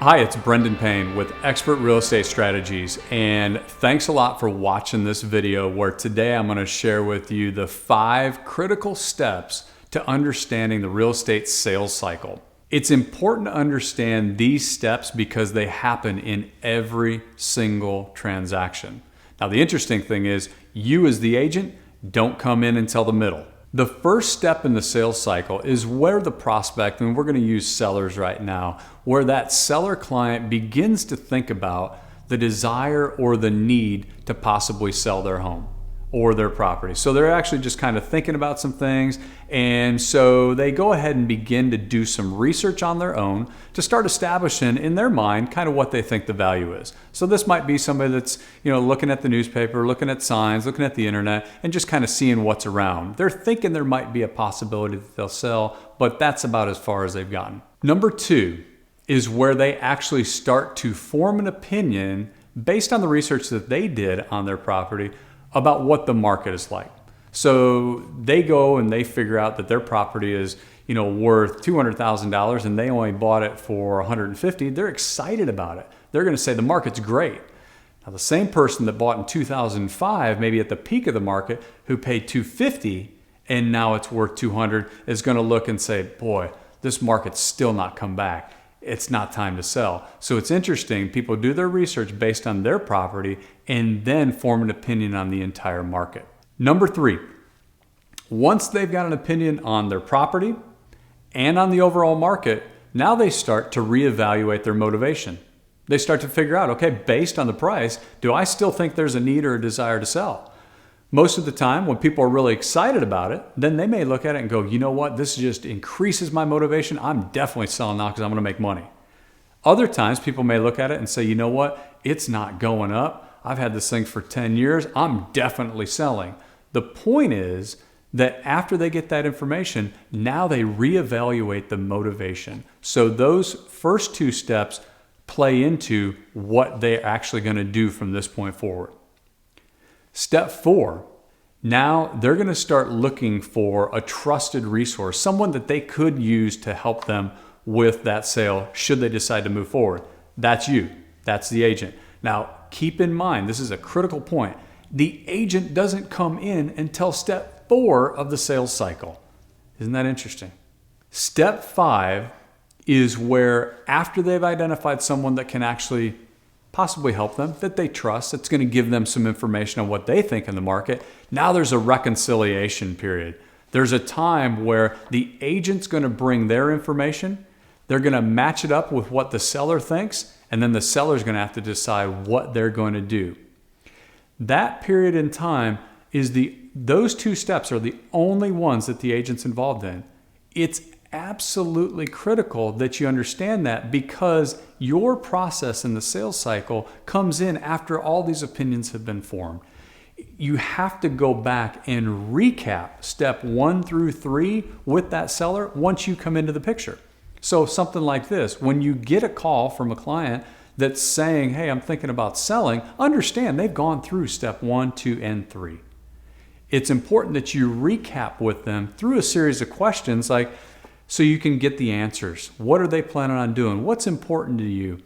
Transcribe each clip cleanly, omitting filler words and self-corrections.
Hi, it's Brendan Payne with Expert Real Estate Strategies, and thanks a lot for watching this video where today I'm going to share with you the 5 critical steps to understanding the real estate sales cycle. It's important to understand these steps because they happen in every single transaction. Now, the interesting thing is you as the agent don't come in until the middle. The first step in the sales cycle is where the prospect, and we're going to use sellers right now, where that seller client begins to think about the desire or the need to possibly sell their home or their property. So they're actually just kind of thinking about some things, and so they go ahead and begin to do some research on their own to start establishing in their mind kind of what they think the value is. So this might be somebody that's, looking at the newspaper, looking at signs, looking at the internet, and just kind of seeing what's around. They're thinking there might be a possibility that they'll sell, but that's about as far as they've gotten. Number 2 is where they actually start to form an opinion based on the research that they did on their property about what the market is like. So they go and they figure out that their property is, worth $200,000 and they only bought it for $150,000. They're excited about it. They're going to say the market's great. Now, the same person that bought in 2005, maybe at the peak of the market, who paid $250,000 and now it's worth $200,000, is going to look and say, boy, this market's still not come back. It's not time to sell. So it's interesting. People do their research based on their property and then form an opinion on the entire market. Number 3, once they've got an opinion on their property and on the overall market, now they start to reevaluate their motivation. They start to figure out, okay, based on the price, do I still think there's a need or a desire to sell? Most of the time, when people are really excited about it, then they may look at it and go, you know what, this just increases my motivation. I'm definitely selling now because I'm going to make money. Other times, people may look at it and say, you know what, it's not going up. I've had this thing for 10 years. I'm definitely selling. The point is that after they get that information, now they reevaluate the motivation. So those first 2 steps play into what they're actually going to do from this point forward. Step 4, now they're going to start looking for a trusted resource, someone that they could use to help them with that sale should they decide to move forward. That's you. That's the agent. Now, keep in mind, this is a critical point. The agent doesn't come in until step 4 of the sales cycle. Isn't that interesting? Step 5 is where after they've identified someone that can actually possibly help them, that they trust, that's going to give them some information on what they think in the market. Now there's a reconciliation period. There's a time where the agent's going to bring their information, they're going to match it up with what the seller thinks, and then the seller's going to have to decide what they're going to do. That period in time is those 2 steps are the only ones that the agent's involved in. It's absolutely critical that you understand that because your process in the sales cycle comes in after all these opinions have been formed. You have to go back and recap step 1 through 3 with that seller once you come into the picture. So something like this, when you get a call from a client that's saying, hey, I'm thinking about selling, understand they've gone through step 1, 2, and 3. It's important that you recap with them through a series of questions so you can get the answers. What are they planning on doing? What's important to you?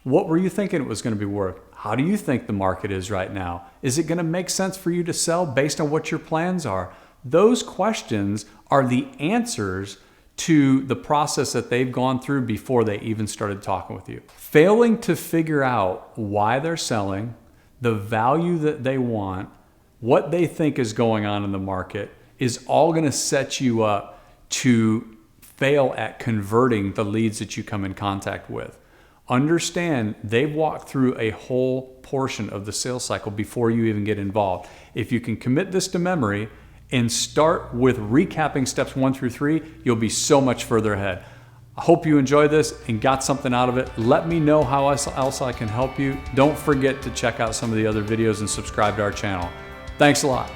What were you thinking it was going to be worth? How do you think the market is right now? Is it going to make sense for you to sell based on what your plans are? Those questions are the answers to the process that they've gone through before they even started talking with you. Failing to figure out why they're selling, the value that they want, what they think is going on in the market is all going to set you up to fail at converting the leads that you come in contact with. Understand they've walked through a whole portion of the sales cycle before you even get involved. If you can commit this to memory and start with recapping steps 1 through 3, you'll be so much further ahead. I hope you enjoyed this and got something out of it. Let me know how else I can help you. Don't forget to check out some of the other videos and subscribe to our channel. Thanks a lot.